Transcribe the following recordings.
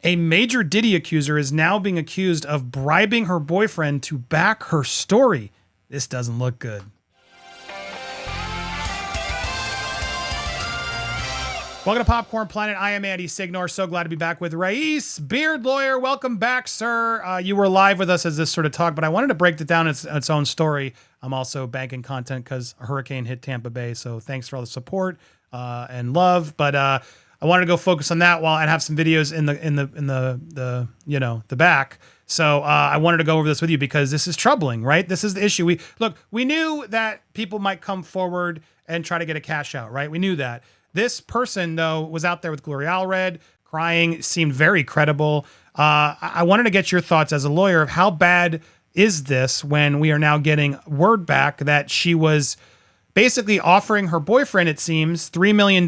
A major Diddy accuser is now being accused of bribing her boyfriend to back her story. This doesn't look good. Welcome to Popcorn Planet. I am Andy Signore. So glad to be back with Rais, beard lawyer. Welcome back, sir. You were live with us as this sort of talk, but I wanted to break it down its own story. I'm also banking content because a hurricane hit Tampa Bay. So thanks for all the support and love. But I wanted to go focus on that while I have some videos in the back. So I wanted to go over this with you because this is troubling, right? This is the issue. We knew that people might come forward and try to get a cash out, right? We knew that. This person, though, was out there with Gloria Allred, crying, seemed very credible. I wanted to get your thoughts as a lawyer of how bad is this when we are now getting word back that she was basically offering her boyfriend, it seems, $3 million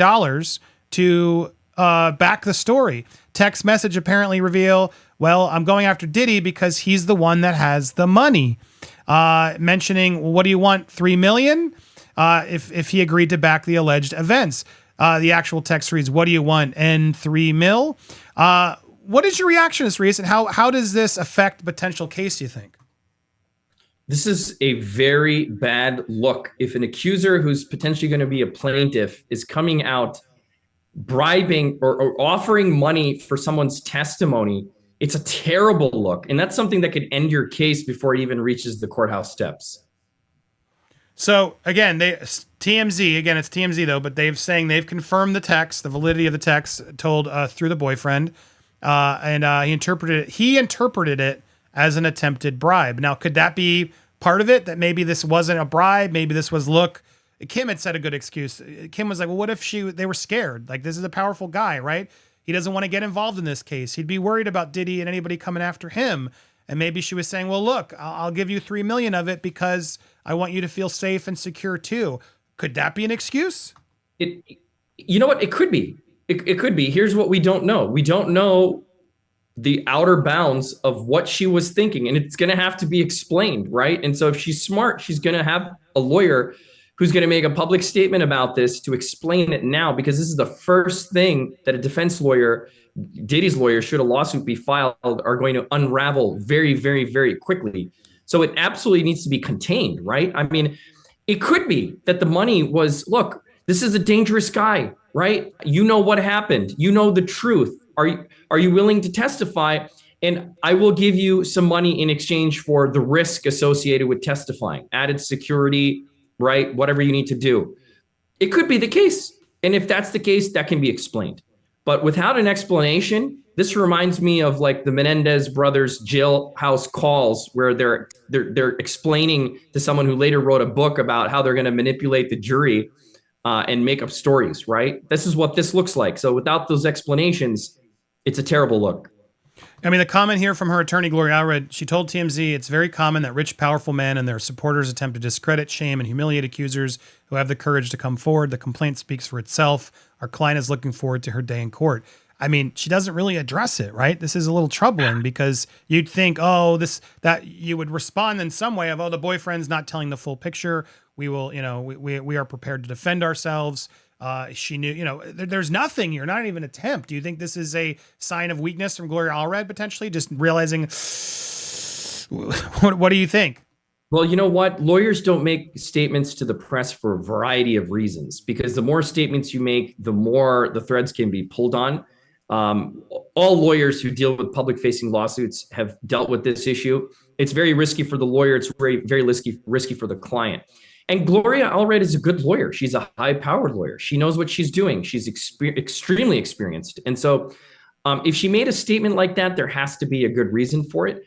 to back the story. Text message apparently reveal, well, I'm going after Diddy because he's the one that has the money. Mentioning, well, what do you want, $3 million? If he agreed to back the alleged events. The actual text reads, what do you want? And $3 million? What is your reaction to this, Reese? And how does this affect the potential case, you think? This is a very bad look. If an accuser who's potentially going to be a plaintiff is coming out bribing or offering money for someone's testimony, it's a terrible look. And that's something that could end your case before it even reaches the courthouse steps. So again, TMZ, again, it's TMZ though, but they've confirmed the text, the validity of the text told through the boyfriend. And he interpreted it as an attempted bribe. Now, could that be part of it? That maybe this wasn't a bribe? Maybe this was, look, Kim had said a good excuse. Kim was like, well, what if they were scared? Like, this is a powerful guy, right? He doesn't want to get involved in this case. He'd be worried about Diddy and anybody coming after him. And maybe she was saying, well, look, I'll give you $3 million of it because I want you to feel safe and secure too. Could that be an excuse? You know what? It could be. It could be. Here's what we don't know. We don't know the outer bounds of what she was thinking, and it's going to have to be explained, right? And so if she's smart, she's going to have a lawyer who's going to make a public statement about this to explain it now, because this is the first thing that a defense lawyer, Diddy's lawyer, should a lawsuit be filed, are going to unravel very, very, very quickly. So it absolutely needs to be contained, right? I mean, it could be that the money was, look, this is a dangerous guy, right? You know what happened. You know the truth. Are you willing to testify? And I will give you some money in exchange for the risk associated with testifying, added security, right? Whatever you need to do. It could be the case. And if that's the case, that can be explained. But without an explanation, this reminds me of like the Menendez brothers jailhouse calls, where they're explaining to someone who later wrote a book about how they're going to manipulate the jury and make up stories, right? This is what this looks like. So without those explanations, it's a terrible look. I mean, the comment here from her attorney, Gloria Allred, she told TMZ, it's very common that rich, powerful men and their supporters attempt to discredit, shame, and humiliate accusers who have the courage to come forward. The complaint speaks for itself. Our client is looking forward to her day in court. I mean, she doesn't really address it, right? This is a little troubling because you'd think, that you would respond in some way of, the boyfriend's not telling the full picture. We will, we are prepared to defend ourselves. She knew, there's nothing here, not even an attempt. Do you think this is a sign of weakness from Gloria Allred potentially? Just realizing, what do you think? Well, you know what? Lawyers don't make statements to the press for a variety of reasons, because the more statements you make, the more the threads can be pulled on. All lawyers who deal with public-facing lawsuits have dealt with this issue. It's very risky for the lawyer. It's very, very risky for the client. And Gloria Allred is a good lawyer. She's a high-powered lawyer. She knows what she's doing. She's extremely experienced. And so if she made a statement like that, there has to be a good reason for it.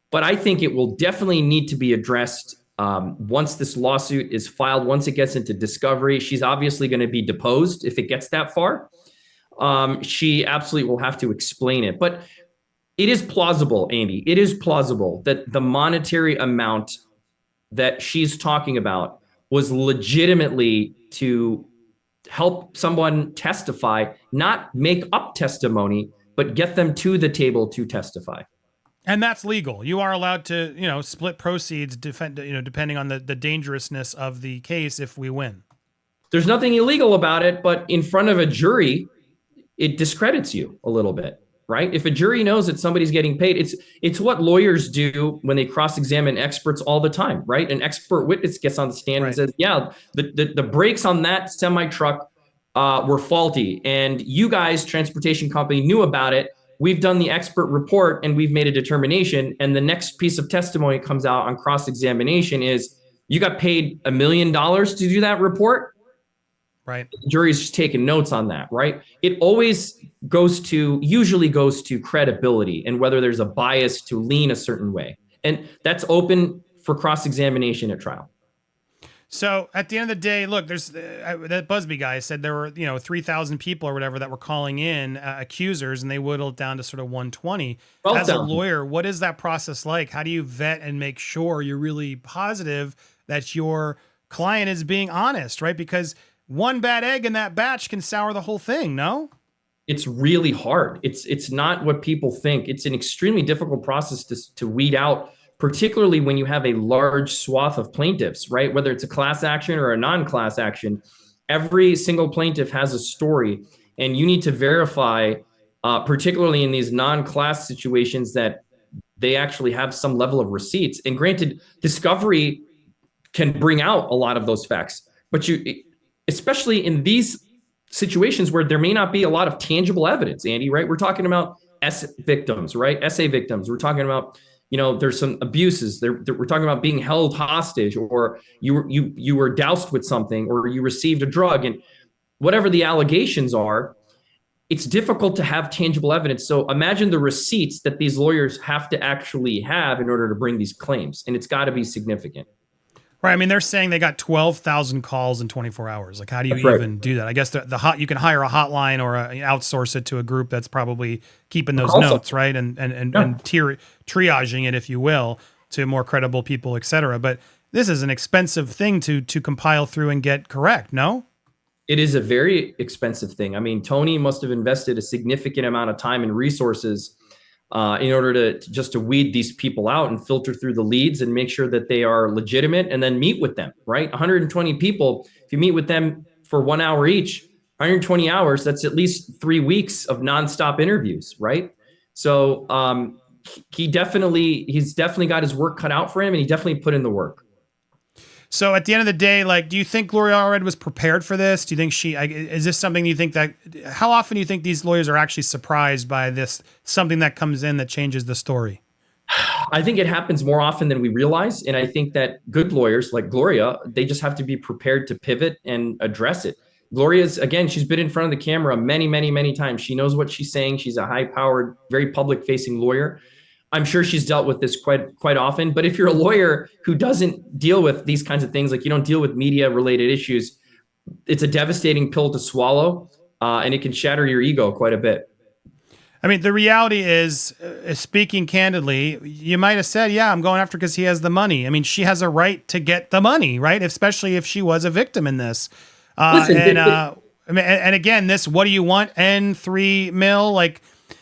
But I think it will definitely need to be addressed once this lawsuit is filed, once it gets into discovery. She's obviously going to be deposed if it gets that far. She absolutely will have to explain it. But it is plausible, Andy. It is plausible that the monetary amount that she's talking about was legitimately to help someone testify, not make up testimony, but get them to the table to testify. And that's legal. You are allowed to, split proceeds, depending on the dangerousness of the case if we win. There's nothing illegal about it, but in front of a jury, it discredits you a little bit. right? If a jury knows that somebody's getting paid, it's what lawyers do when they cross-examine experts all the time, right? An expert witness gets on the stand and says, yeah, the brakes on that semi-truck were faulty, and you guys, transportation company, knew about it. We've done the expert report and we've made a determination. And the next piece of testimony comes out on cross-examination is, you got paid $1 million to do that report? Right. The jury's just taking notes on that, right? It always usually goes to credibility and whether there's a bias to lean a certain way. And that's open for cross-examination at trial. So at the end of the day, look, there's that Busby guy said there were, 3,000 people or whatever that were calling in accusers, and they whittled it down to sort of 120. As a lawyer, what is that process like? How do you vet and make sure you're really positive that your client is being honest, right? Because one bad egg in that batch can sour the whole thing, no? It's really hard. It's not what people think. It's an extremely difficult process to weed out, particularly when you have a large swath of plaintiffs, right? Whether it's a class action or a non-class action, every single plaintiff has a story, and you need to verify, particularly in these non-class situations, that they actually have some level of receipts. And granted, discovery can bring out a lot of those facts, but especially in these situations where there may not be a lot of tangible evidence, Andy, right? We're talking about victims, right? SA victims. We're talking about, there's some abuses. We're talking about being held hostage, or you were doused with something, or you received a drug, and whatever the allegations are, it's difficult to have tangible evidence. So imagine the receipts that these lawyers have to actually have in order to bring these claims, and it's got to be significant. Right. I mean, they're saying they got 12,000 calls in 24 hours. Like, how do you even do that? I guess you can hire a hotline or outsource it to a group that's probably keeping those notes, right? And triaging it, if you will, to more credible people, et cetera. But this is an expensive thing to compile through and get correct, no? It is a very expensive thing. I mean, Tony must have invested a significant amount of time and resources in order to weed these people out and filter through the leads and make sure that they are legitimate, and then meet with them, right? 120 people, if you meet with them for 1 hour each, 120 hours, that's at least 3 weeks of nonstop interviews, right? So he's definitely got his work cut out for him, and he definitely put in the work. So at the end of the day, like, do you think Gloria Allred was prepared for this? Do you think is this something you think how often do you think these lawyers are actually surprised by this, something that comes in that changes the story? I think it happens more often than we realize. And I think that good lawyers like Gloria, they just have to be prepared to pivot and address it. Gloria's, again, she's been in front of the camera many, many, many times. She knows what she's saying. She's a high-powered, very public-facing lawyer. I'm sure she's dealt with this quite often. But if you're a lawyer who doesn't deal with these kinds of things, like you don't deal with media-related issues, it's a devastating pill to swallow, and it can shatter your ego quite a bit. I mean, the reality is, speaking candidly, you might have said, yeah, I'm going after because he has the money. I mean, she has a right to get the money, right? Especially if she was a victim in this. And again, this, what do you want? N3 mil, like,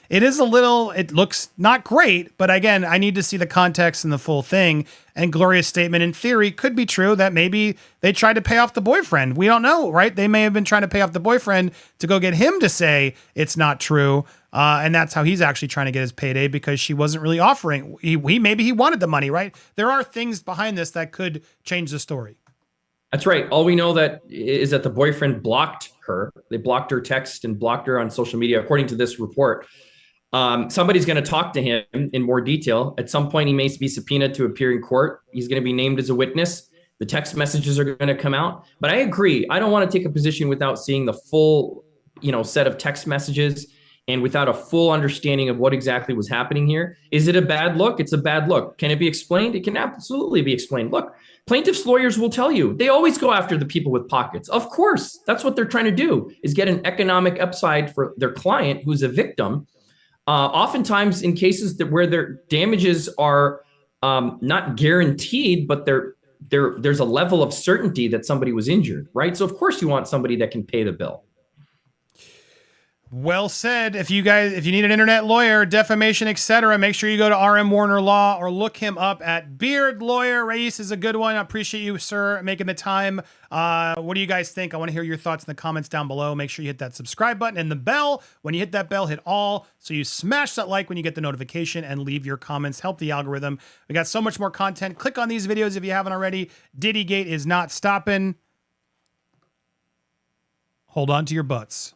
it looks not great, but again, I need to see the context and the full thing. And Gloria's statement, in theory, could be true that maybe they tried to pay off the boyfriend. We don't know, right? They may have been trying to pay off the boyfriend to go get him to say it's not true. And that's how he's actually trying to get his payday, because she wasn't really offering. Maybe he wanted the money, right? There are things behind this that could change the story. That's right. All we know is that the boyfriend blocked her. They blocked her text and blocked her on social media, according to this report. Somebody's going to talk to him in more detail. At some point, he may be subpoenaed to appear in court. He's going to be named as a witness. The text messages are going to come out. But I agree. I don't want to take a position without seeing the full, set of text messages and without a full understanding of what exactly was happening here. Is it a bad look? It's a bad look. Can it be explained? It can absolutely be explained. Look, plaintiffs' lawyers will tell you they always go after the people with pockets. Of course, that's what they're trying to do, is get an economic upside for their client who's a victim. Oftentimes in cases where their damages are not guaranteed, but there's a level of certainty that somebody was injured, right? So of course you want somebody that can pay the bill. Well said. If you need an internet lawyer, defamation, etc., make sure you go to RM Warner Law or look him up at Beard Lawyer. Raiz is a good one. I appreciate you, sir, making the time. What do you guys think? I want to hear your thoughts in the comments down below. Make sure you hit that subscribe button and the bell. When you hit that bell, hit all. So you smash that like when you get the notification and leave your comments. Help the algorithm. We got so much more content. Click on these videos if you haven't already. Diddygate is not stopping. Hold on to your butts.